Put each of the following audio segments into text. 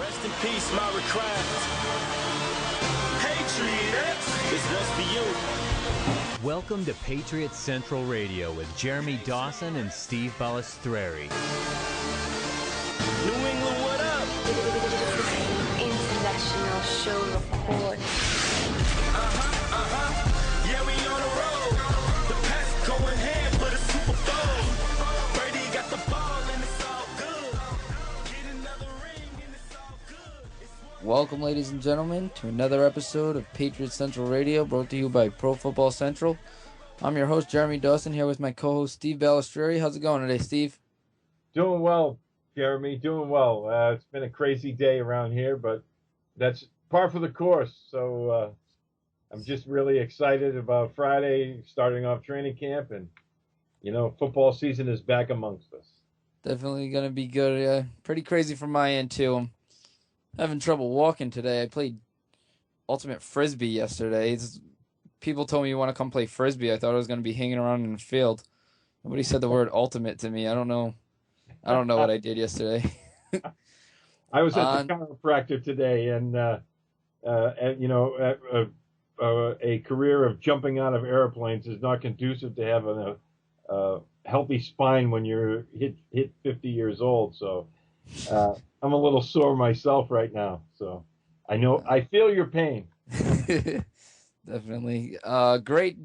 Rest in peace, Myra Craft. Patriots, this one's for you. Welcome to Patriots Central Radio with Jeremy Dawson and Steve Balestriei. New England, what up? International show report. Yeah, we on the road. The Pats going ham for the Super Bowl. Brady got the ball and it's all good. Get another ring and it's all good. Welcome, ladies and gentlemen, to another episode of Patriots Central Radio, brought to you by Pro Football Central. I'm your host, Jeremy Dawson, here with my co-host, Steve Balestriei. How's it going today, Steve? Doing well, Jeremy, doing well. It's been a crazy day around here, but that's par for the course. So I'm just really excited about Friday, starting off training camp, and, you know, football season is back amongst us. Definitely going to be good. Yeah, pretty crazy from my end, too. I'm having trouble walking today. I played Ultimate Frisbee yesterday. People told me you want to come play Frisbee. I thought I was going to be hanging around in the field. Nobody said the word ultimate to me. I don't know what I did yesterday. I was at the chiropractor today, and you know, a career of jumping out of airplanes is not conducive to having a healthy spine when you're hit 50 years old. So I'm a little sore myself right now. So I feel your pain. Definitely. Great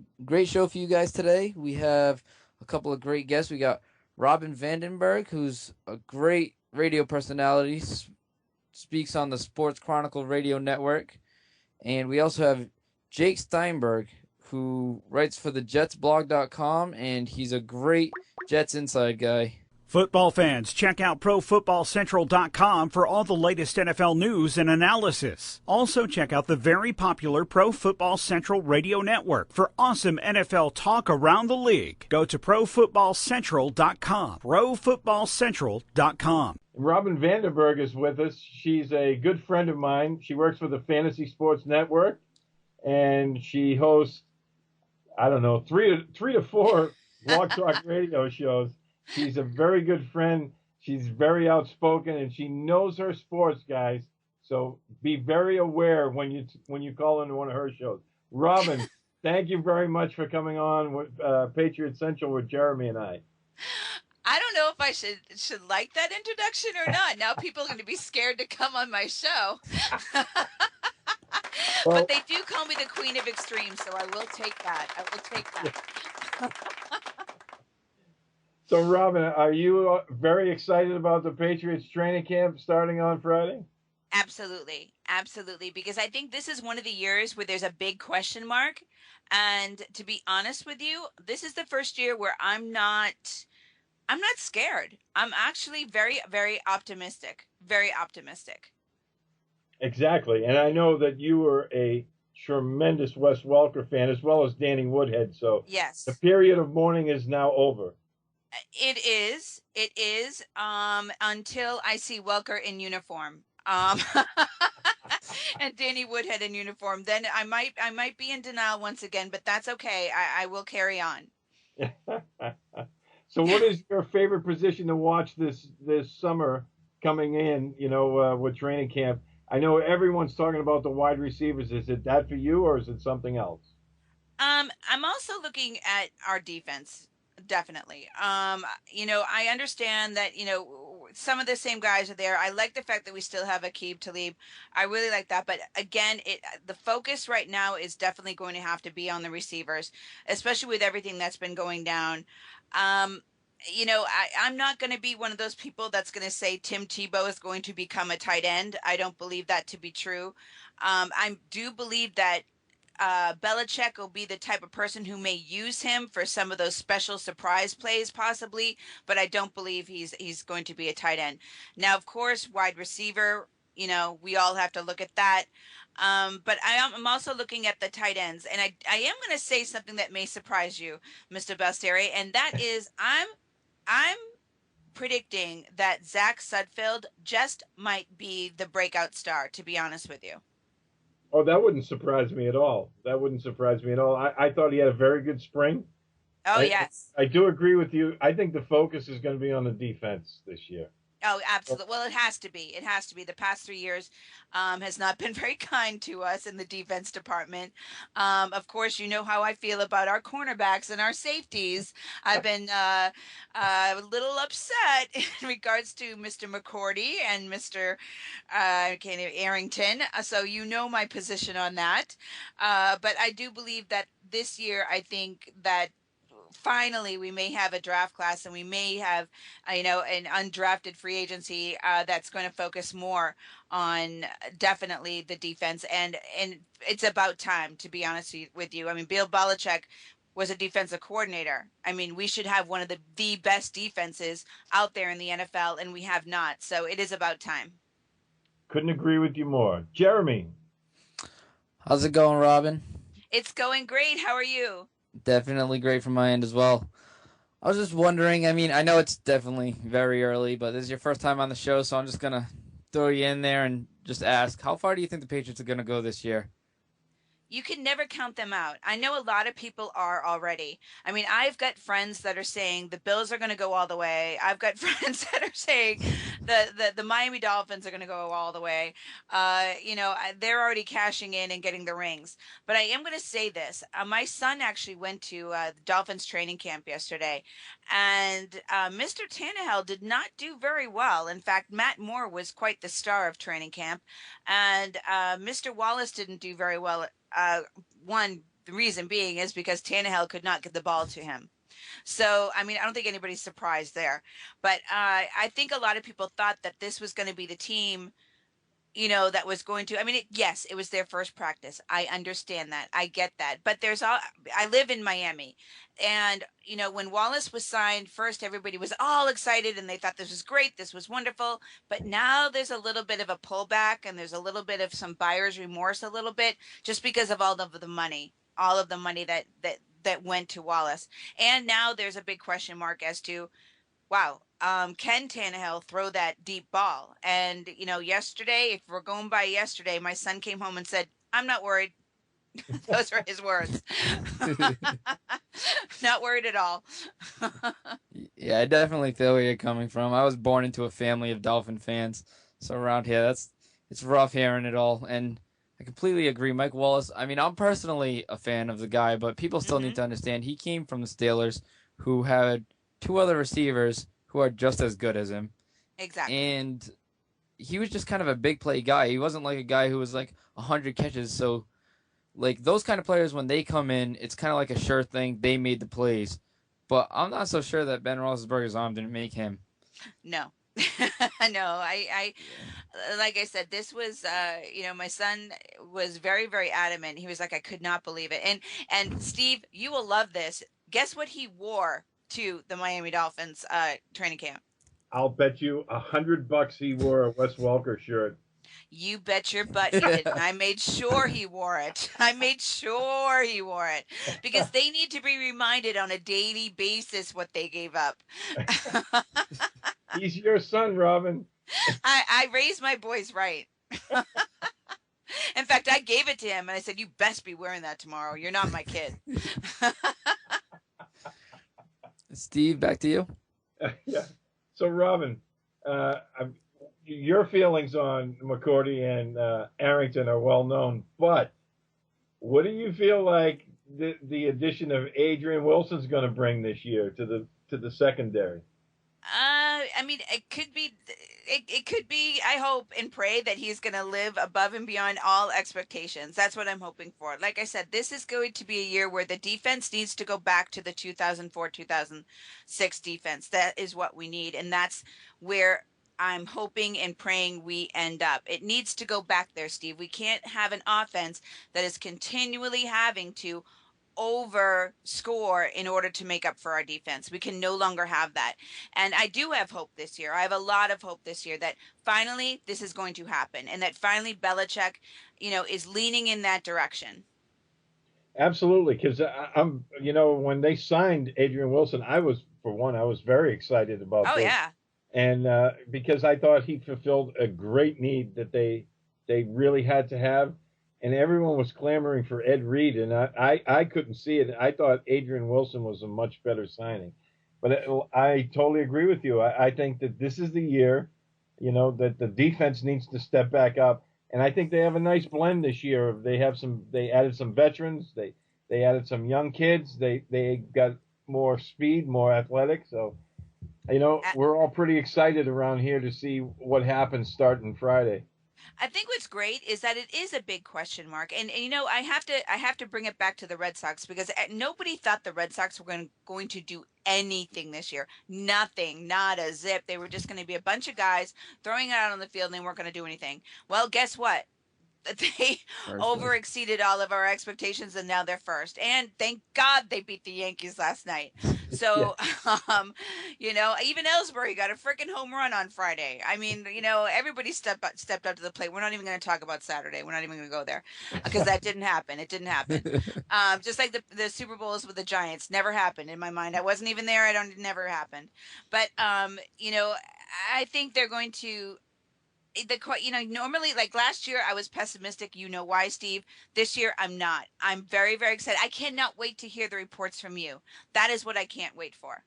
show for you guys today. We have a couple of great guests. We got Robyn Vandenberg, who's a great radio personality, speaks on the Sports Chronicle radio network. And we also have Jake Steinberg, who writes for the JetsBlog.com, and he's a great Jets inside guy. Football fans, check out ProFootballCentral.com for all the latest NFL news and analysis. Also, check out the very popular Pro Football Central radio network for awesome NFL talk around the league. Go to ProFootballCentral.com. ProFootballCentral.com. Robyn Vandenberg is with us. She's a good friend of mine. She works for the Fantasy Sports Network, and she hosts, I don't know, three to four Blog Talk radio shows. She's a very good friend. She's very outspoken, and she knows her sports, guys. So be very aware when you call into one of her shows. Robyn, thank you very much for coming on with Patriots Central with Jeremy and I. I don't know if I should like that introduction or not. Now people are going to be scared to come on my show. Well, but they do call me the Queen of Extreme, so I will take that. So, Robyn, are you very excited about the Patriots training camp starting on Friday? Absolutely, because I think this is one of the years where there's a big question mark. And to be honest with you, this is the first year where I'm not scared. I'm actually very, very optimistic. Very optimistic. Exactly. And I know that you were a tremendous Wes Welker fan as well as Danny Woodhead. So yes, the period of mourning is now over. It is, until I see Welker in uniform, and Danny Woodhead in uniform. Then I might be in denial once again, but that's okay. I will carry on. So what is your favorite position to watch this summer coming in, you know, with training camp? I know everyone's talking about the wide receivers. Is it that for you, or is it something else? I'm also looking at our defense. Definitely. You know, I understand that, you know, some of the same guys are there. I like the fact that we still have Aqib Talib. I really like that. But again, the focus right now is definitely going to have to be on the receivers, especially with everything that's been going down. You know, I'm not going to be one of those people that's going to say Tim Tebow is going to become a tight end. I don't believe that to be true. I do believe that Belichick will be the type of person who may use him for some of those special surprise plays possibly, but I don't believe he's going to be a tight end. Now, of course, wide receiver, you know, we all have to look at that. But I'm also looking at the tight ends, and I am going to say something that may surprise you, Mr. Balestriei, and that is I'm predicting that Zach Sudfeld just might be the breakout star, to be honest with you. Oh, that wouldn't surprise me at all. I thought he had a very good spring. Oh, yes. I do agree with you. I think the focus is going to be on the defense this year. Oh, absolutely. Well, it has to be. It has to be. The past 3 years has not been very kind to us in the defense department. Of course, you know how I feel about our cornerbacks and our safeties. I've been a little upset in regards to Mr. McCourty and Mr. Arrington. So you know my position on that. But I do believe that this year, I think that finally we may have a draft class and we may have an undrafted free agency that's going to focus more on definitely the defense, and it's about time, to be honest with you. I mean, Bill Belichick was a defensive coordinator. I mean, we should have one of the best defenses out there in the NFL, and we have not, so it is about time. Couldn't agree with you more. Jeremy. How's it going, Robyn? It's going great. How are you? Definitely great from my end as well. I was just wondering, I mean, I know it's definitely very early, but this is your first time on the show, so I'm just going to throw you in there and just ask, how far do you think the Patriots are going to go this year? You can never count them out. I know a lot of people are already. I mean, I've got friends that are saying the Bills are going to go all the way. I've got friends that are saying the Miami Dolphins are going to go all the way. They're already cashing in and getting the rings. But I am going to say this. My son actually went to the Dolphins training camp yesterday, and Mr. Tannehill did not do very well. In fact, Matt Moore was quite the star of training camp, and Mr. Wallace didn't do very well. The reason being is because Tannehill could not get the ball to him. So, I mean, I don't think anybody's surprised there. But I think a lot of people thought that this was going to be the team, that was going to, I mean, yes, it was their first practice. I understand that. I get that. But I live in Miami. And, when Wallace was signed first, everybody was all excited and they thought this was great. This was wonderful. But now there's a little bit of a pullback and there's a little bit of some buyer's remorse, a little bit, just because of all of the money that went to Wallace. And now there's a big question mark as to, wow, can Tannehill throw that deep ball? And, yesterday, if we're going by yesterday, my son came home and said, I'm not worried. Those are his words. Not worried at all. Yeah, I definitely feel where you're coming from. I was born into a family of Dolphin fans, so around here, it's rough hearing it all. And I completely agree. Mike Wallace, I mean, I'm personally a fan of the guy, but people still need to understand he came from the Steelers, who had two other receivers who are just as good as him. Exactly. And he was just kind of a big play guy. He wasn't like a guy who was like 100 catches. So, like, those kind of players, when they come in, it's kind of like a sure thing. They made the plays. But I'm not so sure that Ben Roethlisberger's arm didn't make him. No. No, I like I said, this was, my son was very, very adamant. He was like, I could not believe it. And Steve, you will love this. Guess what he wore to the Miami Dolphins training camp? I'll bet you $100 he wore a Wes Welker shirt. You bet your butt he did. I made sure he wore it. Because they need to be reminded on a daily basis what they gave up. He's your son, Robyn. I raised my boys right. In fact, I gave it to him and I said, you best be wearing that tomorrow. You're not my kid. Steve, back to you. Yeah. So, Robyn, your feelings on McCourty and Arrington are well known, but what do you feel like the addition of Adrian Wilson's going to bring this year to the secondary? I mean, it could be. I hope and pray that he's going to live above and beyond all expectations. That's what I'm hoping for. Like I said, this is going to be a year where the defense needs to go back to the 2004-2006 defense. That is what we need, and that's where I'm hoping and praying we end up. It needs to go back there, Steve. We can't have an offense that is continually having to over score in order to make up for our defense. We can no longer have that. And I do have hope this year. I have a lot of hope this year that finally this is going to happen and that finally Belichick, is leaning in that direction. Absolutely. Because I'm, when they signed Adrian Wilson, I was very excited about this. Yeah. And because I thought he fulfilled a great need that they really had to have. And everyone was clamoring for Ed Reed, and I couldn't see it. I thought Adrian Wilson was a much better signing. But I totally agree with you. I think that this is the year, that the defense needs to step back up. And I think they have a nice blend this year. They added some veterans. They added some young kids. They got more speed, more athletic. So, we're all pretty excited around here to see what happens starting Friday. I think what's great is that it is a big question mark, and I have to bring it back to the Red Sox because nobody thought the Red Sox were going to do anything this year. Nothing, not a zip. They were just going to be a bunch of guys throwing it out on the field, and they weren't going to do anything. Well, guess what? They over exceeded all of our expectations, and now they're first. And thank God they beat the Yankees last night. So, even Ellsbury got a freaking home run on Friday. I mean, everybody stepped up to the plate. We're not even going to talk about Saturday. We're not even going to go there because that didn't happen. It didn't happen. Just like the Super Bowls with the Giants never happened in my mind. I wasn't even there. It never happened. But I think they're going to. Normally, like last year, I was pessimistic. You know why, Steve? This year, I'm not. I'm very, very excited. I cannot wait to hear the reports from you. That is what I can't wait for.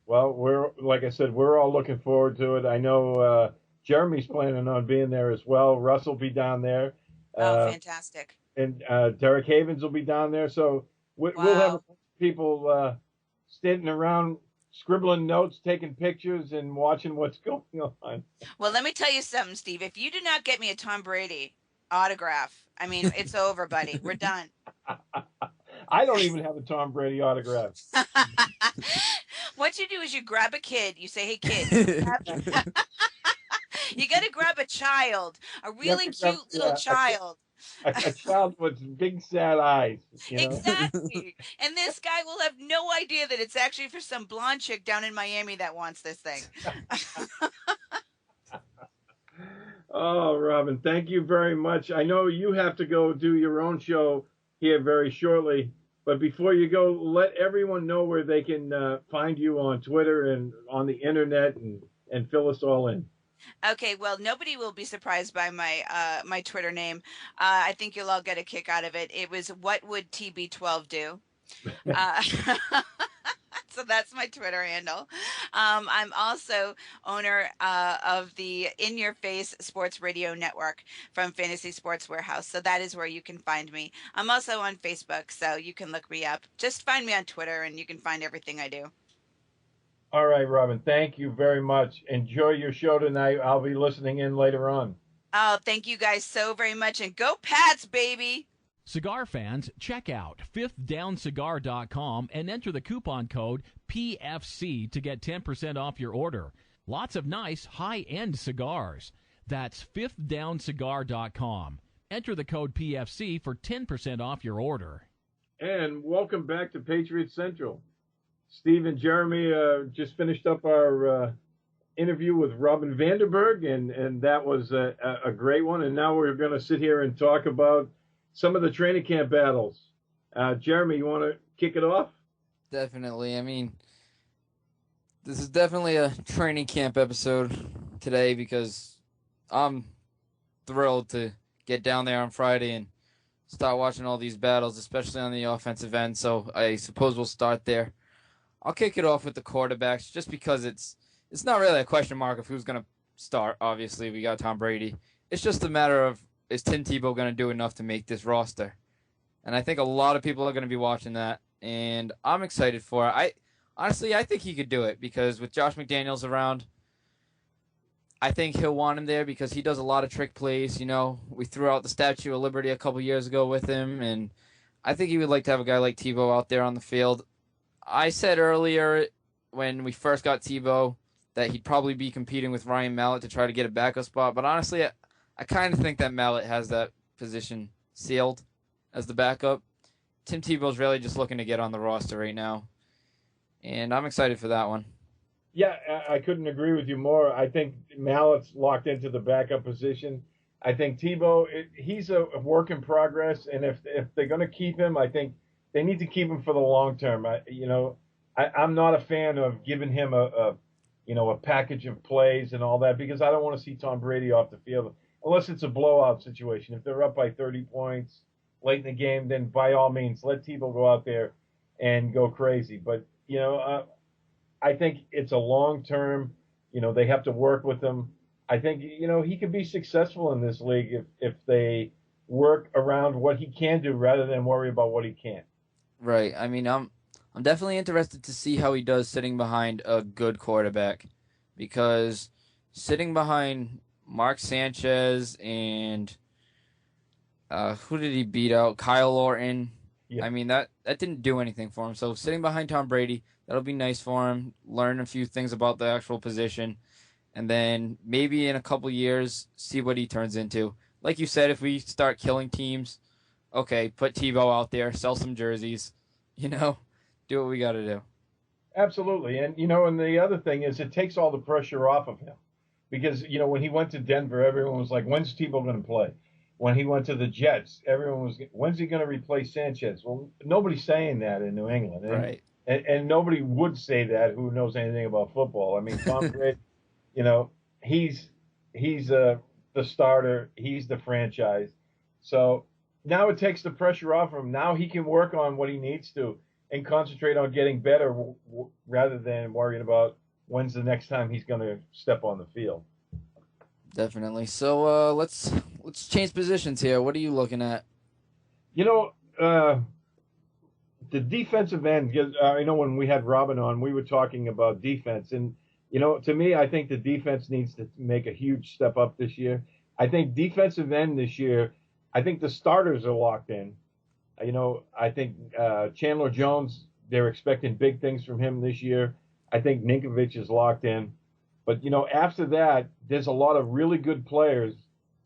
Well, like I said, we're all looking forward to it. I know Jeremy's planning on being there as well. Russ will be down there. Fantastic. And Derek Havens will be down there. So we'll have people standing around scribbling notes, taking pictures, and watching what's going on. Well, let me tell you something, Steve. If you do not get me a Tom Brady autograph, I mean, it's over, buddy. We're done. I don't even have a Tom Brady autograph. What you do is you grab a kid. You say, hey, kid. You got to grab a child, a really cute little child. A child with big sad eyes. Exactly. And this guy will have no idea that it's actually for some blonde chick down in Miami that wants this thing. Oh, Robyn, thank you very much. I know you have to go do your own show here very shortly. But before you go, let everyone know where they can find you on Twitter and on the internet and fill us all in. Okay, well, nobody will be surprised by my Twitter name. I think you'll all get a kick out of it. It was What Would TB12 Do? So that's my Twitter handle. I'm also owner of the In Your Face Sports Radio Network from Fantasy Sports Warehouse. So that is where you can find me. I'm also on Facebook, so you can look me up. Just find me on Twitter, and you can find everything I do. All right, Robyn, thank you very much. Enjoy your show tonight. I'll be listening in later on. Oh, thank you guys so very much. And go Pats, baby. Cigar fans, check out fifthdowncigar.com and enter the coupon code PFC to get 10% off your order. Lots of nice high-end cigars. That's fifthdowncigar.com. Enter the code PFC for 10% off your order. And welcome back to Patriots Central. Steve and Jeremy just finished up our interview with Robyn Vandenberg, and that was a great one. And now we're going to sit here and talk about some of the training camp battles. Jeremy, you want to kick it off? Definitely. I mean, this is definitely a training camp episode today because I'm thrilled to get down there on Friday and start watching all these battles, especially on the offensive end. So I suppose we'll start there. I'll kick it off with the quarterbacks just because it's not really a question mark of who's going to start. Obviously, we got Tom Brady. It's just a matter of, is Tim Tebow going to do enough to make this roster? And I think a lot of people are going to be watching that, and I'm excited for it. I think he could do it because with Josh McDaniels around, I think he'll want him there because he does a lot of trick plays. We threw out the Statue of Liberty a couple years ago with him, and I think he would like to have a guy like Tebow out there on the field. I said earlier when we first got Tebow that he'd probably be competing with Ryan Mallett to try to get a backup spot, but honestly, I kind of think that Mallett has that position sealed as the backup. Tim Tebow's really just looking to get on the roster right now, and I'm excited for that one. Yeah, I couldn't agree with you more. I think Mallett's locked into the backup position. I think Tebow, he's a work in progress, and if they're going to keep him, I think they need to keep him for the long term. I'm not a fan of giving him a package of plays and all that because I don't want to see Tom Brady off the field unless it's a blowout situation. If they're up by 30 points late in the game, then by all means let Tebow go out there and go crazy. But I think it's a long term. They have to work with him. I think he could be successful in this league if they work around what he can do rather than worry about what he can't. Right. I mean, I'm definitely interested to see how he does sitting behind a good quarterback, because sitting behind Mark Sanchez and who did he beat out? Kyle Orton. Yeah. I mean, that didn't do anything for him. So sitting behind Tom Brady, that'll be nice for him. Learn a few things about the actual position, and then maybe in a couple years see what he turns into. Like you said, if we start killing teams, okay, put Tebow out there, sell some jerseys, do what we got to do. Absolutely. And and the other thing is it takes all the pressure off of him. Because, when he went to Denver, everyone was like, when's Tebow going to play? When he went to the Jets, everyone was, when's he going to replace Sanchez? Well, nobody's saying that in New England. Right. And nobody would say that who knows anything about football. I mean, Tom Brady, he's the starter. He's the franchise. So now it takes the pressure off him. Now he can work on what he needs to and concentrate on getting better rather than worrying about when's the next time he's going to step on the field. Definitely. So let's change positions here. What are you looking at? The defensive end, because I know when we had Robyn on, we were talking about defense. And, to me, I think the defense needs to make a huge step up this year. I think defensive end this year, I think the starters are locked in. I think Chandler Jones, they're expecting big things from him this year. I think Ninkovich is locked in. But, after that, there's a lot of really good players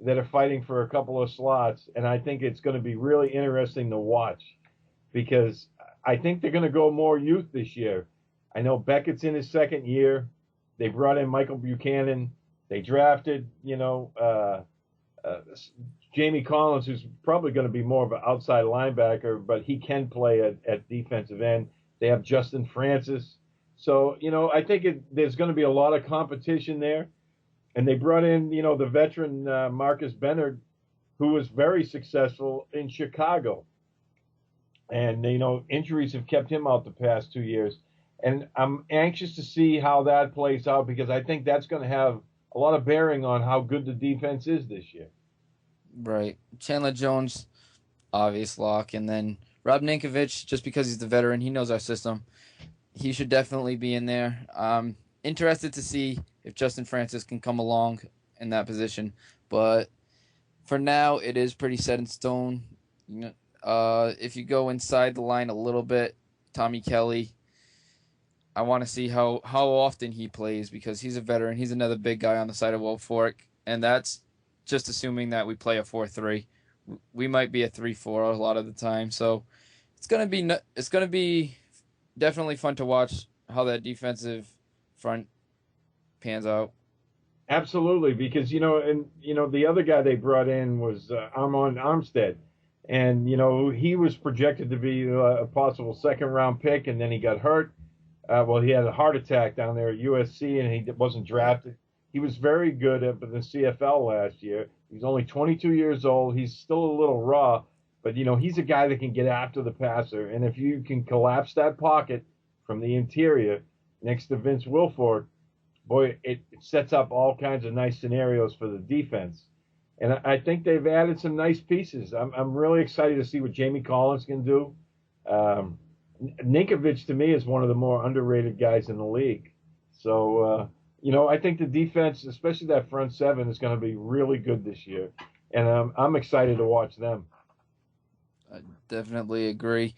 that are fighting for a couple of slots. And I think it's going to be really interesting to watch because I think they're going to go more youth this year. I know Beckett's in his second year. They brought in Michael Buchanan. They drafted, Jamie Collins, who's probably going to be more of an outside linebacker, but he can play at defensive end. They have Justin Francis. So, I think there's going to be a lot of competition there. And they brought in, the veteran Marcus Bennett, who was very successful in Chicago. And, injuries have kept him out the past 2 years. And I'm anxious to see how that plays out because I think that's going to have a lot of bearing on how good the defense is this year. Right. Chandler Jones, obvious lock. And then Rob Ninkovich, just because he's the veteran, he knows our system. He should definitely be in there. Interested to see if Justin Francis can come along in that position. But for now, it is pretty set in stone. If you go inside the line a little bit, Tommy Kelly, I want to see how often he plays because he's a veteran. He's another big guy on the side of Will Fork, and that's just assuming that we play a 4-3. We might be a 3-4 a lot of the time. So it's gonna be definitely fun to watch how that defensive front pans out. Absolutely, because the other guy they brought in was Armand Armstead, and he was projected to be a possible second-round pick, and then he got hurt. He had a heart attack down there at USC, and he wasn't drafted. He was very good at the CFL last year. He's only 22 years old. He's still a little raw, but he's a guy that can get after the passer, and if you can collapse that pocket from the interior next to Vince Wilfork, boy, it sets up all kinds of nice scenarios for the defense. And I think they've added some nice pieces. I'm really excited to see what Jamie Collins can do. Ninkovich, to me, is one of the more underrated guys in the league. So, I think the defense, especially that front seven, is going to be really good this year. And I'm excited to watch them. I definitely agree.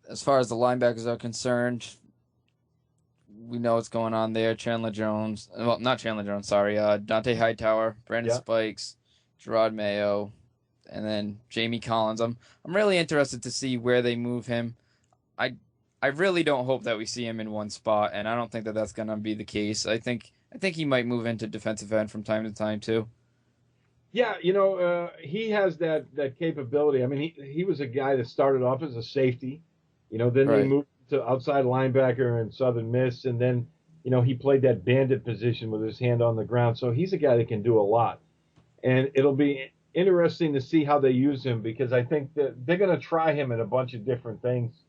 As far as the linebackers are concerned, we know what's going on there. Chandler Jones. Well, not Chandler Jones, sorry. Dante Hightower, Brandon Spikes, Gerard Mayo, and then Jamie Collins. I'm really interested to see where they move him. I really don't hope that we see him in one spot, and I don't think that that's going to be the case. I think he might move into defensive end from time to time too. Yeah, he has that capability. I mean, he was a guy that started off as a safety. Then Right. they moved to outside linebacker in Southern Miss, and then he played that bandit position with his hand on the ground. So he's a guy that can do a lot, and it'll be interesting to see how they use him because I think that they're going to try him in a bunch of different things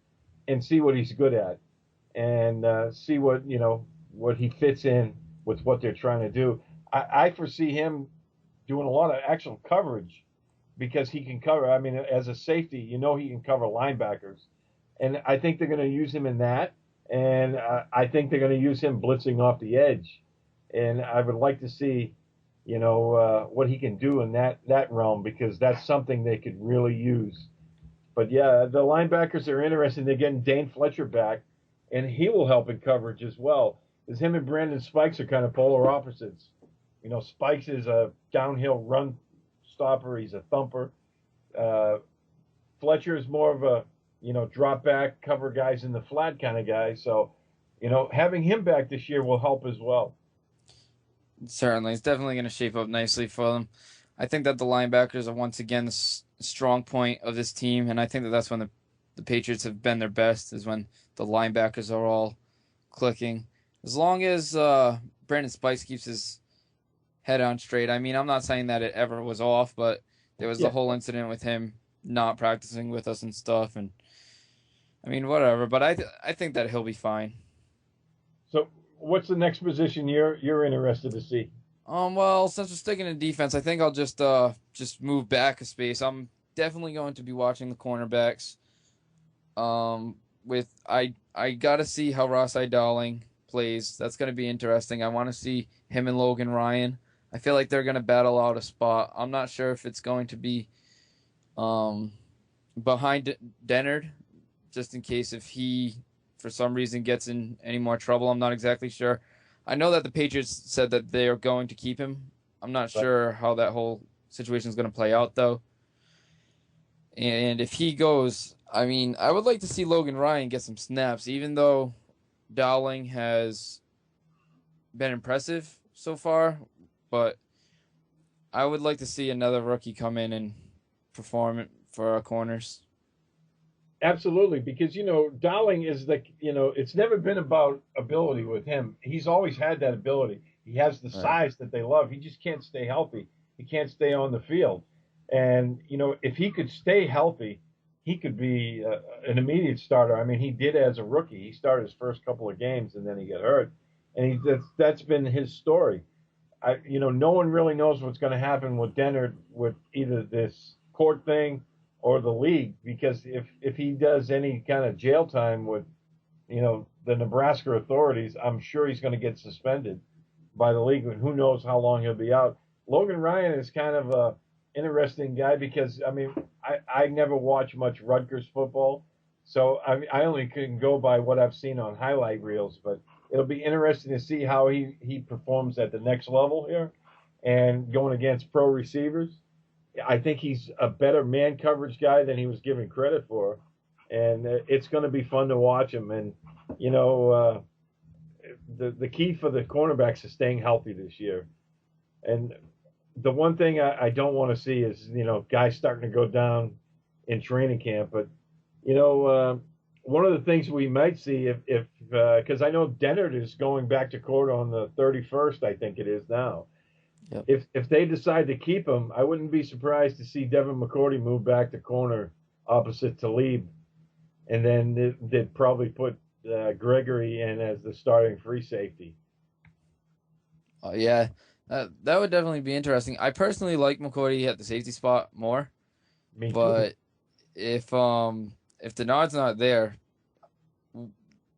and see what he's good at. and see what he fits in with what they're trying to do. I foresee him doing a lot of actual coverage because he can cover. I mean, as a safety, he can cover linebackers, and I think they're going to use him in that. And I think they're going to use him blitzing off the edge, and I would like to see, what he can do in that realm because that's something they could really use. But yeah, the linebackers are interesting. They're getting Dane Fletcher back, and he will help in coverage as well. Because him and Brandon Spikes are kind of polar opposites. Spikes is a downhill run stopper. He's a thumper. Fletcher is more of a, drop back, cover guys in the flat kind of guy. So, having him back this year will help as well. Certainly. It's definitely going to shape up nicely for them. I think that the linebackers are once again the strong point of this team, and I think that that's when the Patriots have been their best, is when the linebackers are all clicking. As long as Brandon Spikes keeps his head on straight. I mean, I'm not saying that it ever was off, but there was the whole incident with him not practicing with us and stuff, and I mean, whatever. But I think that he'll be fine. So, what's the next position you're interested to see? Well, since we're sticking to defense, I think I'll just move back a space. I'm definitely going to be watching the cornerbacks. I gotta see how Rossai Darling plays. That's gonna be interesting. I want to see him and Logan Ryan. I feel like they're gonna battle out a spot. I'm not sure if it's going to be behind Dennard, just in case if he for some reason gets in any more trouble. I'm not exactly sure. I know that the Patriots said that they are going to keep him. I'm not sure how that whole situation is going to play out, though. And if he goes, I mean, I would like to see Logan Ryan get some snaps, even though Dowling has been impressive so far. But I would like to see another rookie come in and perform for our corners. Absolutely, because Dowling is it's never been about ability with him. He's always had that ability. He has the size that they love. He just can't stay healthy. He can't stay on the field. And if he could stay healthy, he could be an immediate starter. I mean, he did as a rookie. He started his first couple of games and then he got hurt, and that's been his story. No one really knows what's going to happen with Dennard with either this court thing or the league, because if he does any kind of jail time with, the Nebraska authorities, I'm sure he's going to get suspended by the league, and who knows how long he'll be out. Logan Ryan is kind of a interesting guy because, I mean, I never watch much Rutgers football, so I only can go by what I've seen on highlight reels, but it'll be interesting to see how he performs at the next level here and going against pro receivers. I think he's a better man coverage guy than he was given credit for, and it's going to be fun to watch him. And the key for the cornerbacks is staying healthy this year. And the one thing I don't want to see is guys starting to go down in training camp. But one of the things we might see if because I know Dennard is going back to court on the 31st, I think it is now. Yep. If they decide to keep him, I wouldn't be surprised to see Devin McCourty move back to corner opposite Talib, and then they'd probably put Gregory in as the starting free safety. Yeah, that would definitely be interesting. I personally like McCourty at the safety spot more, Me but too. if Denard's not there,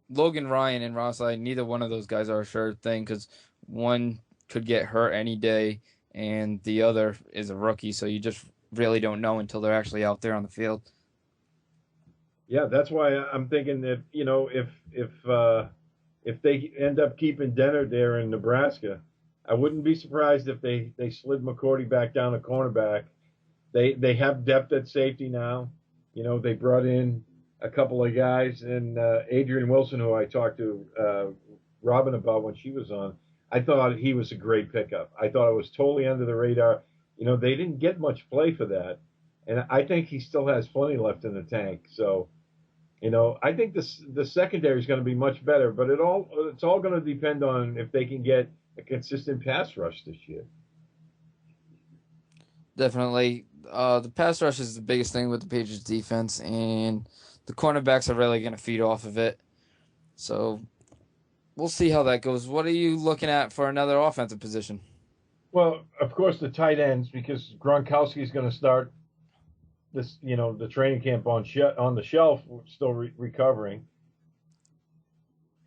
Logan Ryan and Rossai, neither one of those guys are a sure thing because one could get hurt any day, and the other is a rookie, so you just really don't know until they're actually out there on the field. Yeah, that's why I'm thinking that if they end up keeping Dennard there in Nebraska, I wouldn't be surprised if they slid McCourty back down to cornerback. They have depth at safety now. They brought in a couple of guys, and Adrian Wilson, who I talked to Robyn about when she was on. I thought he was a great pickup. I thought it was totally under the radar. They didn't get much play for that, and I think he still has plenty left in the tank. So, I think the secondary is going to be much better, but it's all going to depend on if they can get a consistent pass rush this year. Definitely, the pass rush is the biggest thing with the Patriots defense, and the cornerbacks are really going to feed off of it. So we'll see how that goes. What are you looking at for another offensive position? Well, of course, the tight ends, because Gronkowski's going to start this, the training camp on the shelf, still recovering.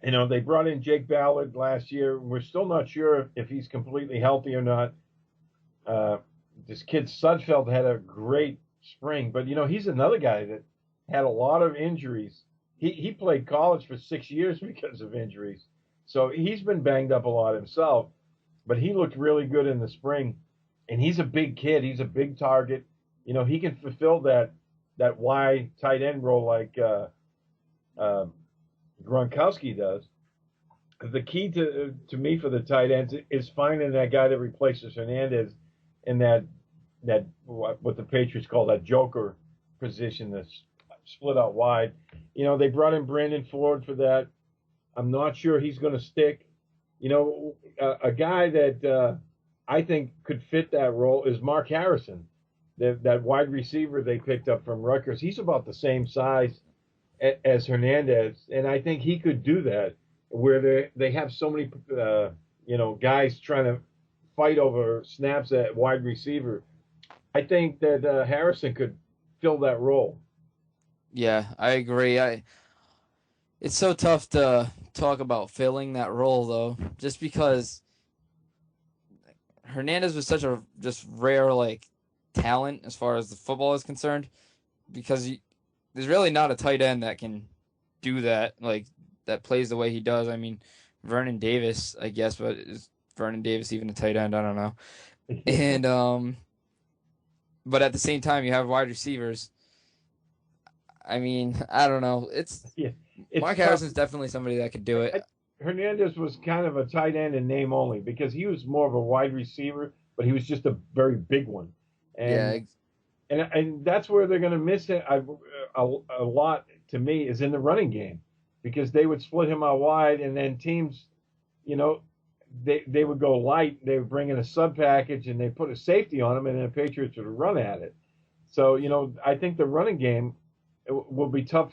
They brought in Jake Ballard last year. We're still not sure if he's completely healthy or not. This kid Sudfeld had a great spring, but he's another guy that had a lot of injuries. He played college for 6 years because of injuries, so he's been banged up a lot himself. But he looked really good in the spring, and he's a big kid. He's a big target. He can fulfill that wide tight end role like Gronkowski does. The key to me for the tight ends is finding that guy that replaces Hernandez in that what the Patriots call that joker position, that's split out wide. They brought in Brandon Ford for that. I'm not sure he's going to stick. A guy that I think could fit that role is Mark Harrison, that wide receiver they picked up from Rutgers. He's about the same size as Hernandez, and I think he could do that, where they have so many guys trying to fight over snaps at wide receiver. I think that Harrison could fill that role. Yeah, I agree. It's so tough to talk about filling that role, though, just because Hernandez was such a just rare talent as far as the football is concerned, because there's really not a tight end that can do that, that plays the way he does. I mean, Vernon Davis, I guess, but is Vernon Davis even a tight end? I don't know. And but at the same time, you have wide receivers. I mean, I don't know. It's Mark Harrison's definitely somebody that could do it. Hernandez was kind of a tight end in name only, because he was more of a wide receiver, but he was just a very big one. And and that's where they're going to miss it a lot, to me, is in the running game, because they would split him out wide, and then teams, they would go light. They would bring in a sub package, and they put a safety on him, and then the Patriots would run at it. So, I think the running game will be tough,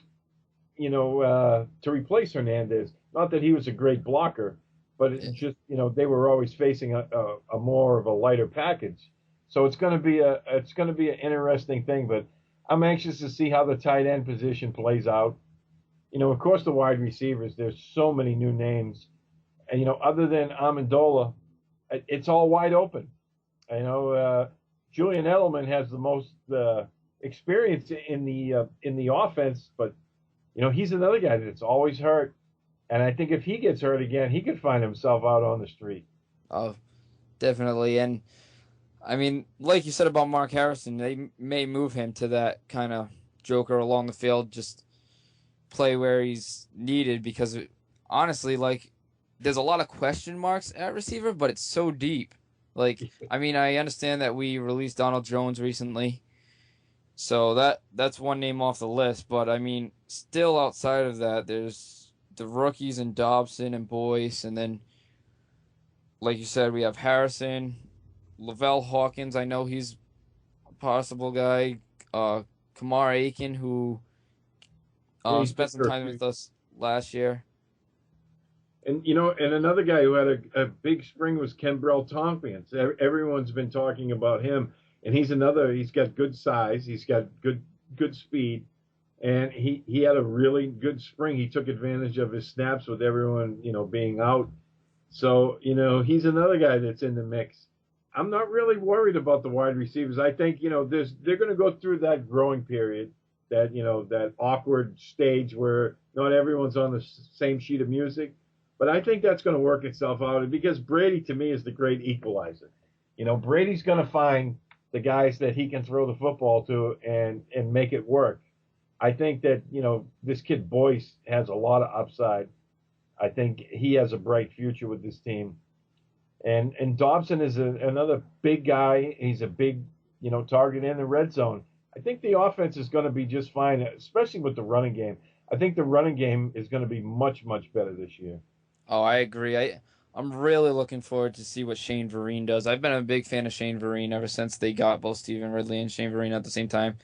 to replace Hernandez. Not that he was a great blocker, but it's just, they were always facing a more of a lighter package. So it's going to be an interesting thing, but I'm anxious to see how the tight end position plays out. Of course, the wide receivers, there's so many new names, and other than Amendola, it's all wide open. Julian Edelman has the most experience in the offense, but he's another guy that's always hurt, and I think if he gets hurt again, he could find himself out on the street. Oh, definitely. And I mean, like you said about Mark Harrison, they may move him to that kind of joker along the field, just play where he's needed, because honestly, there's a lot of question marks at receiver, but it's so deep. I mean, I understand that we released Donald Jones recently, so that's one name off the list, but I mean, still outside of that, there's the rookies and Dawson and Boyce, and then, like you said, we have Harrison, Lavelle Hawkins. I know he's a possible guy. Kamar Aiken, who spent some time with us last year. And and another guy who had a big spring was Kenbrell Tompkins. Everyone's been talking about him, and he's got good size, he's got good speed, and he had a really good spring. He took advantage of his snaps with everyone being out. So he's another guy that's in the mix. I'm not really worried about the wide receivers. I think they're going to go through that growing period, that awkward stage where not everyone's on the same sheet of music. But I think that's going to work itself out, because Brady, to me, is the great equalizer. Brady's going to find the guys that he can throw the football to and make it work. I think that, this kid Boyce has a lot of upside. I think he has a bright future with this team. And Dawson is another big guy. He's a big, target in the red zone. I think the offense is going to be just fine, especially with the running game. I think the running game is going to be much, much better this year. Oh, I agree. I'm really looking forward to see what Shane Vereen does. I've been a big fan of Shane Vereen ever since they got both Stephen Ridley and Shane Vereen at the same time.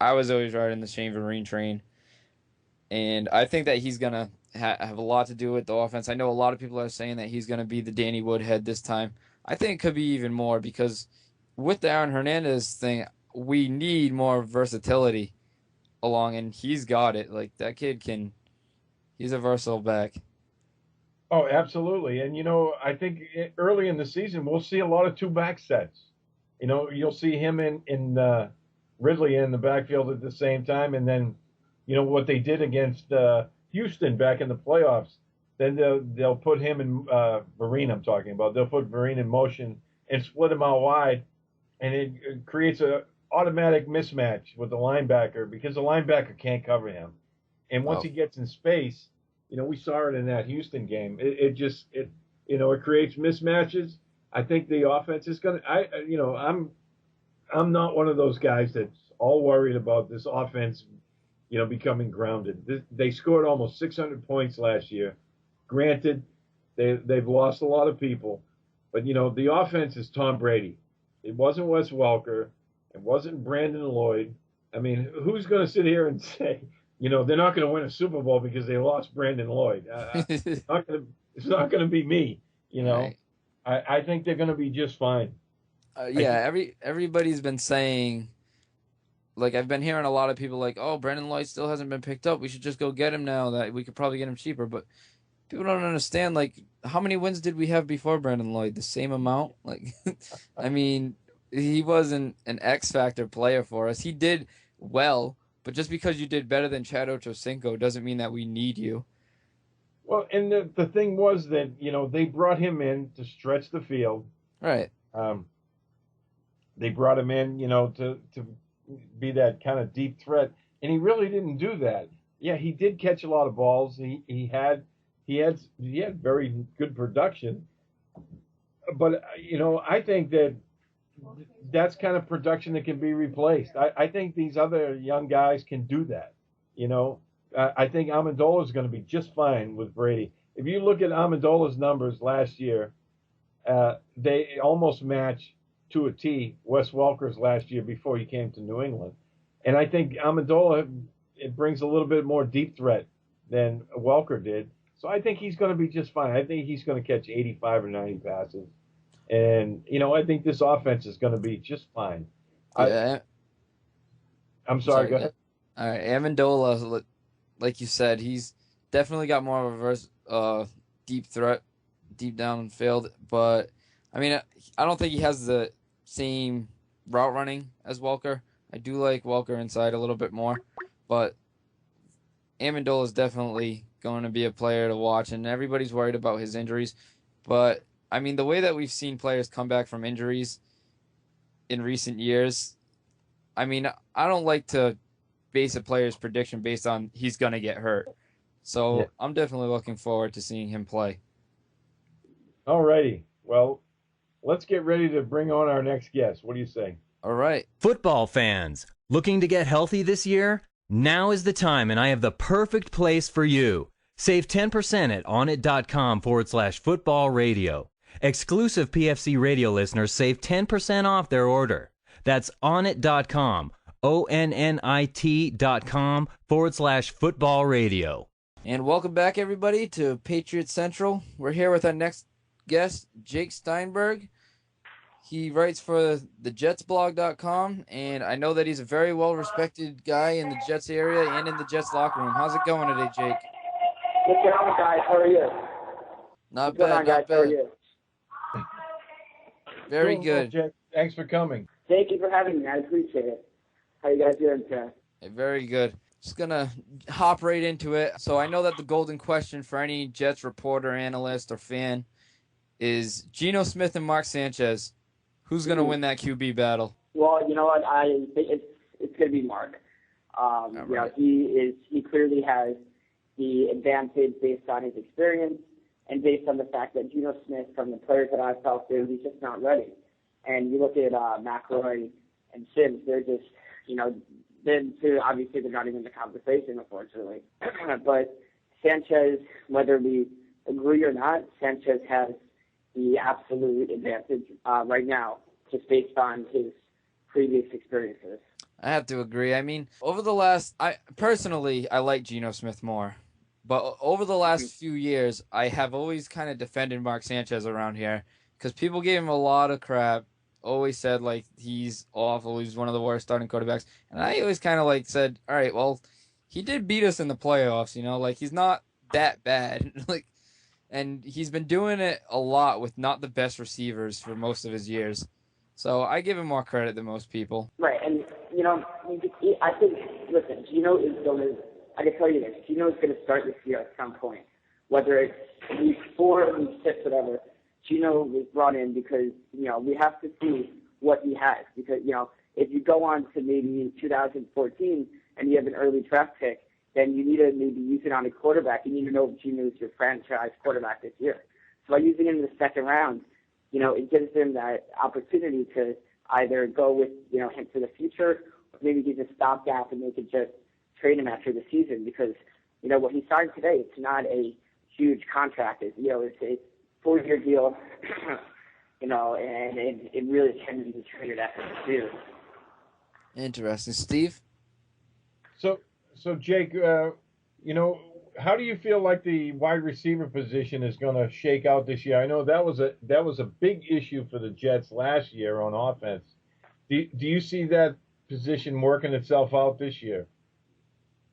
I was always riding the Shane Vereen train, and I think that he's going to have a lot to do with the offense. I know a lot of people are saying that he's going to be the Danny Woodhead this time. I think it could be even more because with the Aaron Hernandez thing, we need more versatility along, and he's got it. Like, that kid he's a versatile back. Oh, absolutely. And, I think early in the season, we'll see a lot of two-back sets. You'll see him in Ridley in the backfield at the same time. And then, what they did against Houston back in the playoffs, then they'll put him in Vereen, I'm talking about. They'll put Vereen in motion and split him out wide. And it creates a automatic mismatch with the linebacker because the linebacker can't cover him. And once he gets in space, we saw it in that Houston game. It creates mismatches. I think the offense is going to, I'm not one of those guys that's all worried about this offense, becoming grounded. They scored almost 600 points last year. Granted, they've lost a lot of people, but the offense is Tom Brady. It wasn't Wes Welker. It wasn't Brandon Lloyd. I mean, who's going to sit here and say, they're not going to win a Super Bowl because they lost Brandon Lloyd? It's not going to be me. Right. I think they're going to be just fine. Everybody's been saying, like, I've been hearing a lot of people like, oh, Brandon Lloyd still hasn't been picked up. We should just go get him now. That we could probably get him cheaper. But people don't understand, like, how many wins did we have before Brandon Lloyd? The same amount? Like, I mean, he wasn't an X factor player for us. He did well, but just because you did better than Chad Ochocinco doesn't mean that we need you. Well, and the thing was that, they brought him in to stretch the field. Right. They brought him in, to be that kind of deep threat, and he really didn't do that. Yeah, he did catch a lot of balls. He had very good production, but I think that's kind of production that can be replaced. I think these other young guys can do that. I think Amendola is going to be just fine with Brady. If you look at Amendola's numbers last year, they almost match to a T Wes Welker's last year before he came to New England. And I think Amendola, it brings a little bit more deep threat than Welker did. So I think he's going to be just fine. I think he's going to catch 85 or 90 passes. And, I think this offense is going to be just fine. Yeah. I'm sorry, go ahead. All right, Amendola, like you said, he's definitely got more of a deep threat, deep downfield. But, I mean, I don't think he has the same route running as Welker. I do like Welker inside a little bit more. But Amendola is definitely going to be a player to watch, and everybody's worried about his injuries. But, I mean, the way that we've seen players come back from injuries in recent years, I mean, I don't like to base a player's prediction based on he's going to get hurt. So yeah. I'm definitely looking forward to seeing him play. All righty. Well, let's get ready to bring on our next guest. What do you say? All right. Football fans, looking to get healthy this year? Now is the time, and I have the perfect place for you. Save 10% at onit.com/football radio. Exclusive PFC radio listeners save 10% off their order. That's onit.com, ONNIT.com/football radio. And welcome back, everybody, to Patriots Central. We're here with our next guest, Jake Steinberg. He writes for the JetsBlog.com, and I know that he's a very well-respected guy in the Jets area and in the Jets locker room. How's it going today, Jake? What's going on, guys? How are you? Not bad, not bad. How are you? Very good. Jake. Thanks for coming. Thank you for having me. I appreciate it. How you guys doing today? Very good. Just going to hop right into it. So I know that the golden question for any Jets reporter, analyst, or fan is Geno Smith and Mark Sanchez. Who's going to win that QB battle? Well, you know what? I think it's going to be Mark. Right. He clearly has the advantage based on his experience and based on the fact that Geno Smith, from the players that I've talked to, he's just not ready. And you look at McElroy and Sims, they're just, then too, obviously they're not even in the conversation, unfortunately. But Sanchez, whether we agree or not, Sanchez has the absolute advantage right now, just based on his previous experiences. I have to agree. I mean, over the last, I like Geno Smith more. But over the last few years, I have always kind of defended Mark Sanchez around here because people gave him a lot of crap. Always said like he's awful, he's one of the worst starting quarterbacks, and I always kind of like said, all right, well, he did beat us in the playoffs, like he's not that bad, like, and he's been doing it a lot with not the best receivers for most of his years. So I give him more credit than most people. Right, and I think, listen, Gino is going to. I can tell you this: Gino is going to start this year at some point, whether it's week 4 or week 6, whatever. Gino was brought in because we have to see what he has. Because if you go on to maybe 2014 and you have an early draft pick, then you need to maybe use it on a quarterback. You need to know if Gino is your franchise quarterback this year. So by using him in the second round, it gives him that opportunity to either go with him for the future, or maybe he's a stopgap and they could just trade him after the season because what he signed today, it's not a huge contract. It's a 4-year deal, and it really can be traded after the season. Interesting, Steve. So Jake, how do you feel like the wide receiver position is going to shake out this year? I know that was a big issue for the Jets last year on offense. Do you see that position working itself out this year?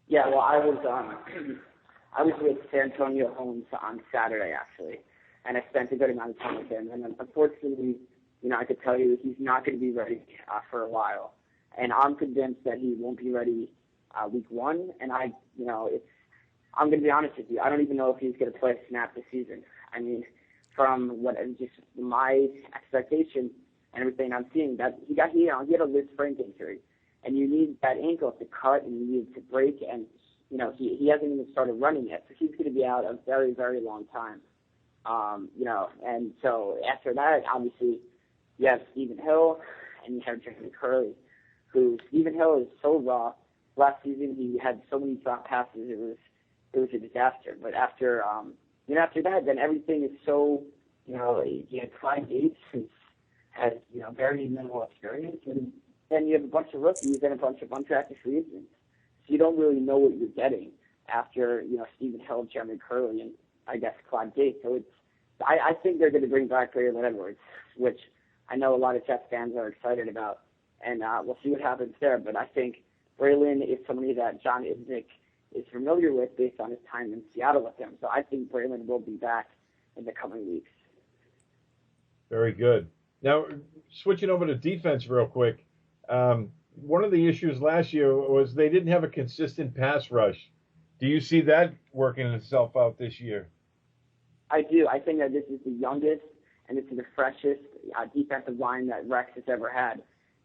Yeah, well, I was with Santonio Holmes on Saturday actually, and I spent a good amount of time with him. And unfortunately, I could tell you he's not going to be ready for a while, and I'm convinced that he won't be ready week 1. And I'm going to be honest with you, I don't even know if he's going to play a snap this season. I mean, from what just my expectation and everything I'm seeing, that he had a Liz Frank injury. And you need that ankle to cut, and you need it to break, and he hasn't even started running yet, so he's going to be out a very, very long time. And so after that, obviously, you have Stephen Hill, and you have Jeremy Curley, who Stephen Hill is so raw. Last season, he had so many drop passes, it was a disaster. But after that, then everything is so, you had Clyde Gates, who has very minimal experience, and then you have a bunch of rookies and a bunch of undrafted free agents. So you don't really know what you're getting after, Stephen Hill, Jeremy Curley, and I guess Clyde Gates. So I think they're going to bring back Braylon Edwards, which I know a lot of Jets fans are excited about. And we'll see what happens there. But I think Braylon is somebody that John Idzik is familiar with based on his time in Seattle with him. So I think Braylon will be back in the coming weeks. Very good. Now, switching over to defense real quick. One of the issues last year was they didn't have a consistent pass rush. Do you see that working itself out this year? I do. I think that this is the youngest and this is the freshest defensive line that Rex has ever had.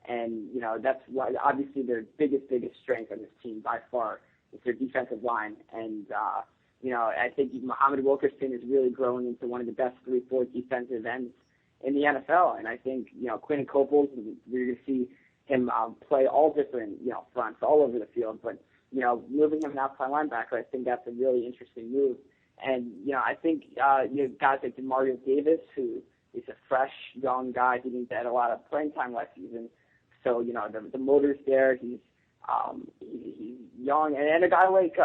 And, that's why obviously their biggest strength on this team by far is their defensive line. And, I think Muhammad Wilkerson is really growing into one of the best 3-4 defensive ends in the NFL. And I think, Quinn Copeland, we're going to see him play all different, fronts all over the field. But, moving him an outside linebacker, I think that's a really interesting move. And, I think you have guys like DeMario Davis, who is a fresh, young guy. He didn't get a lot of playing time last season. So, the motor's there. He's young. And a guy like,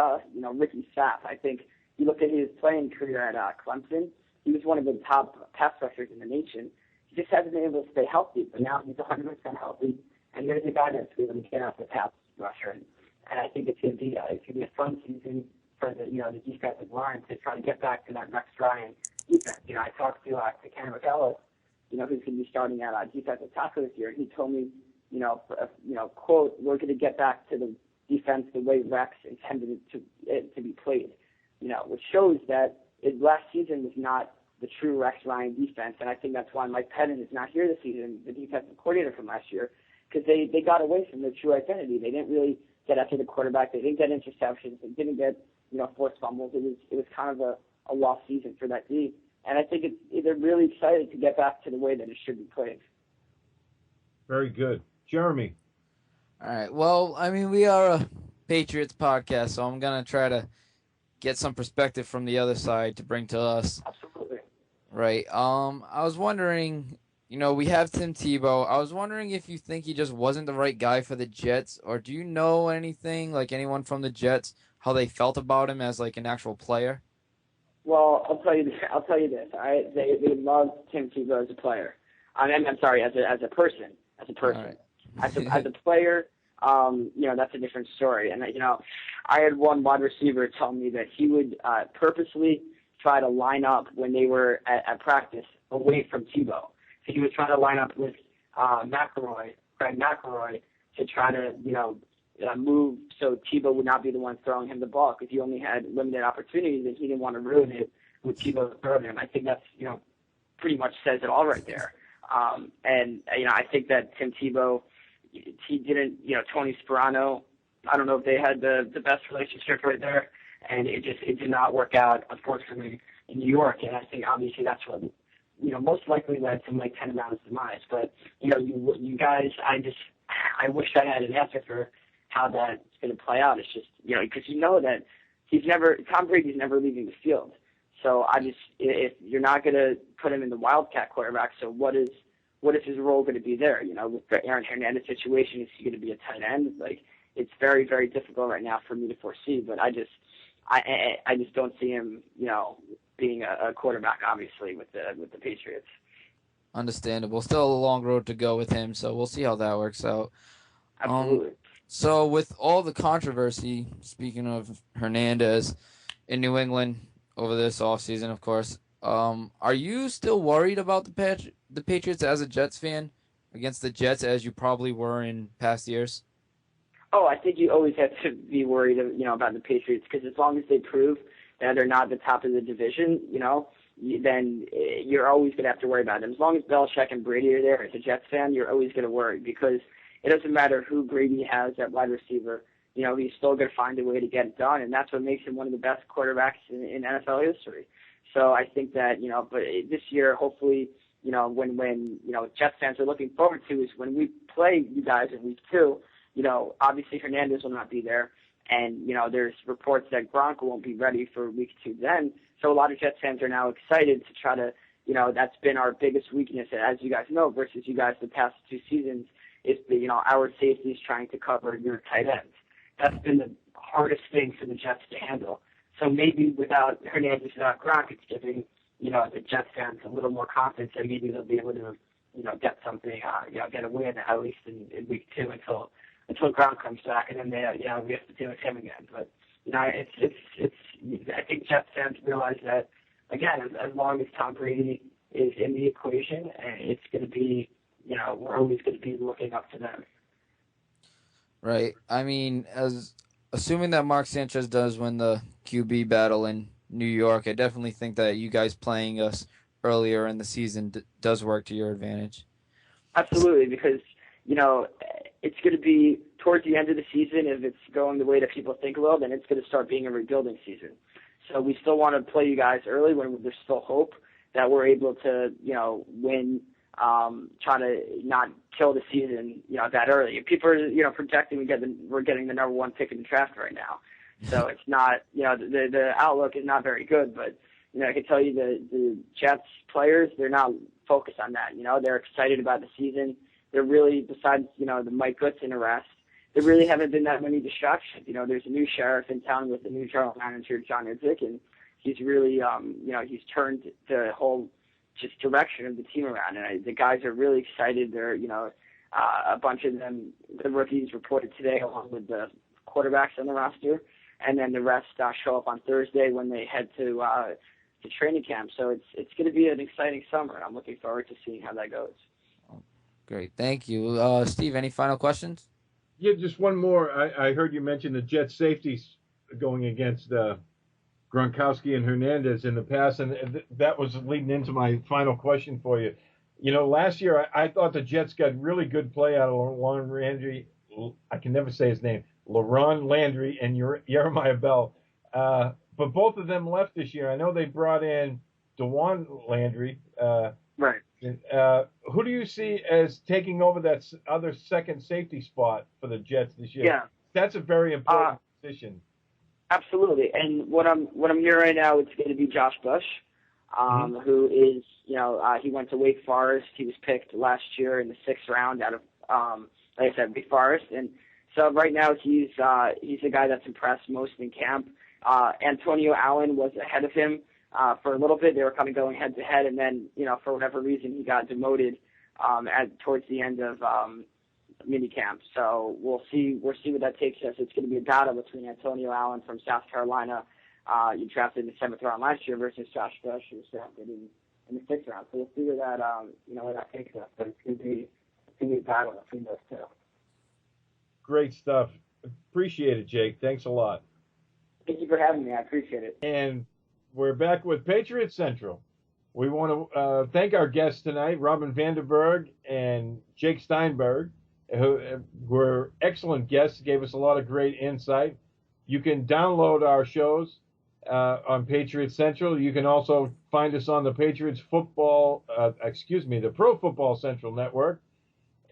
Ricky Sapp, I think you look at his playing career at Clemson, he was one of the top pass rushers in the nation. He just hasn't been able to stay healthy, but now he's 100% healthy. And here's a guy that's going to get out the pass rusher. And I think it's going to be a fun season for the defensive line to try to get back to that Rex Ryan defense. I talked to Ken McEllis, who's going to be starting at defensive tackle this year. And he told me, quote, we're going to get back to the defense the way Rex intended it to be played, which shows that last season was not the true Rex Ryan defense. And I think that's why Mike Pettin is not here this season, the defensive coordinator from last year, because they got away from their true identity. They didn't really get after the quarterback. They didn't get interceptions. They didn't get, forced fumbles. It was kind of a lost season for that D. And I think they're really excited to get back to the way that it should be played. Very good. Jeremy. All right. Well, I mean, we are a Patriots podcast, so I'm going to try to get some perspective from the other side to bring to us. Absolutely. Right. I was wondering, we have Tim Tebow. I was wondering if you think he just wasn't the right guy for the Jets, or do you know anything, like anyone from the Jets, how they felt about him as like an actual player? Well, I'll tell you this. They loved Tim Tebow as a player. I'm sorry, as a person. All right. As a player, that's a different story. And I had one wide receiver tell me that he would purposely try to line up when they were at practice away from Tebow. So he would try to line up with Greg McElroy, to try to move so Tebow would not be the one throwing him the ball, because he only had limited opportunities and he didn't want to ruin it with Tebow throwing him. I think that's pretty much says it all right there. I think that Tim Tebow, he didn't, Tony Sperano, I don't know if they had the best relationship right there, and it did not work out, unfortunately, in New York. And I think obviously that's what most likely led to Mike Tenenbaum's demise. But you guys, I wish I had an answer for how that's going to play out. It's just because that Tom Brady's never leaving the field. So if you're not going to put him in the Wildcat quarterback, so what is his role going to be there? With the Aaron Hernandez situation, is he going to be a tight end? Like, it's very, very difficult right now for me to foresee. But I just don't see him, being a quarterback, obviously, with the Patriots. Understandable. Still a long road to go with him, so we'll see how that works out. Absolutely. So with all the controversy, speaking of Hernandez in New England over this offseason, of course, are you still worried about the Patriots as a Jets fan against the Jets as you probably were in past years? Oh, I think you always have to be worried, about the Patriots, because as long as they prove that they're not at the top of the division, then you're always going to have to worry about them. As long as Belichick and Brady are there as a Jets fan, you're always going to worry, because it doesn't matter who Brady has at wide receiver. He's still going to find a way to get it done, and that's what makes him one of the best quarterbacks in NFL history. So I think that, but this year, hopefully, when Jets fans are looking forward to is when we play you guys in week 2, obviously Hernandez will not be there. And, there's reports that Gronk won't be ready for week 2 then. So a lot of Jets fans are now excited to try to, that's been our biggest weakness, as you guys know, versus you guys the past 2 seasons, is our safeties trying to cover your tight ends. That's been the hardest thing for the Jets to handle. So maybe without Hernandez, without Gronk, it's giving, the Jets fans a little more confidence that maybe they'll be able to, get something, get a win at least in week 2 until Gronk comes back, and then we have to deal with him again. But it's I think Jets fans realize that, again, as long as Tom Brady is in the equation, it's going to be, we're always going to be looking up to them. Right. I mean, assuming that Mark Sanchez does win the QB battle in New York, I definitely think that you guys playing us earlier in the season does work to your advantage. Absolutely, because it's going to be towards the end of the season. If it's going the way that people think it will, then it's going to start being a rebuilding season. So we still want to play you guys early when there's still hope that we're able to, win, try to not kill the season, that early. People are, projecting we're getting the number 1 pick in the draft right now. So it's not, the outlook is not very good, but, I can tell you the Jets players, they're not focused on that. They're excited about the season. They're really, besides, the Mike Goodson arrest, there really haven't been that many distractions. There's a new sheriff in town with a new general manager, John Idzik, and he's really, he's turned the whole just direction of the team around. And the guys are really excited. They're, a bunch of them, the rookies reported today along with the quarterbacks on the roster, and then the rest show up on Thursday when they head to training camp. So it's going to be an exciting summer, and I'm looking forward to seeing how that goes. Great. Thank you. Steve, any final questions? Yeah, just one more. I heard you mention the Jets safeties going against Gronkowski and Hernandez in the past, and that was leading into my final question for you. Last year I thought the Jets got really good play out of LaRon Landry. I can never say his name. LaRon Landry and Jeremiah Bell. But both of them left this year. I know they brought in DeJuan Landry. Right. Who do you see as taking over that other second safety spot for the Jets this year? Yeah. That's a very important position. Absolutely. And what I'm hearing right now, it's going to be Josh Bush, who is, he went to Wake Forest. He was picked last year in the 6th round out of, like I said, Wake Forest. And So right now he's the guy that's impressed most in camp. Antonio Allen was ahead of him for a little bit. They were kind of going head to head, and then for whatever reason he got demoted towards the end of minicamp. So we'll see what that takes us. It's going to be a battle between Antonio Allen from South Carolina, you drafted in the 7th round last year, versus Josh Bush, who was drafted in the 6th round. So we'll see where that takes us. But it's going to be a battle between those two. Great stuff. Appreciate it, Jake. Thanks a lot. Thank you for having me. I appreciate it. And we're back with Patriots Central. We want to thank our guests tonight, Robyn Vandenberg and Jake Steinberg, who were excellent guests, gave us a lot of great insight. You can download our shows on Patriots Central. You can also find us on the the Pro Football Central Network.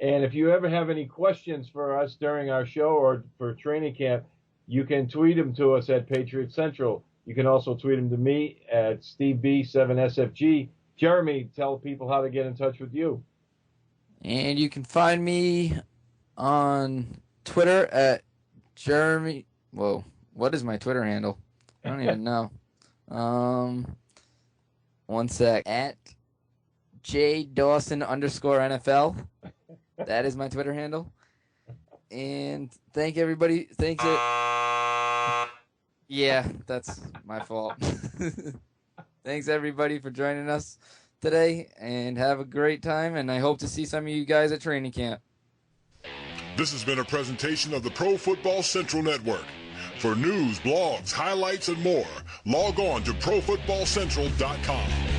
And if you ever have any questions for us during our show or for training camp, you can tweet them to us at Patriots Central. You can also tweet them to me at SteveB7SFG. Jeremy, tell people how to get in touch with you. And you can find me on Twitter at Jeremy. Whoa, what is my Twitter handle? I don't even know. One sec. At JDawson_NFL. That is my Twitter handle. And thank everybody. Thanks. Yeah, that's my fault. Thanks everybody for joining us today, and have a great time. And I hope to see some of you guys at training camp. This has been a presentation of the Pro Football Central Network. For news, blogs, highlights, and more, log on to ProFootballCentral.com.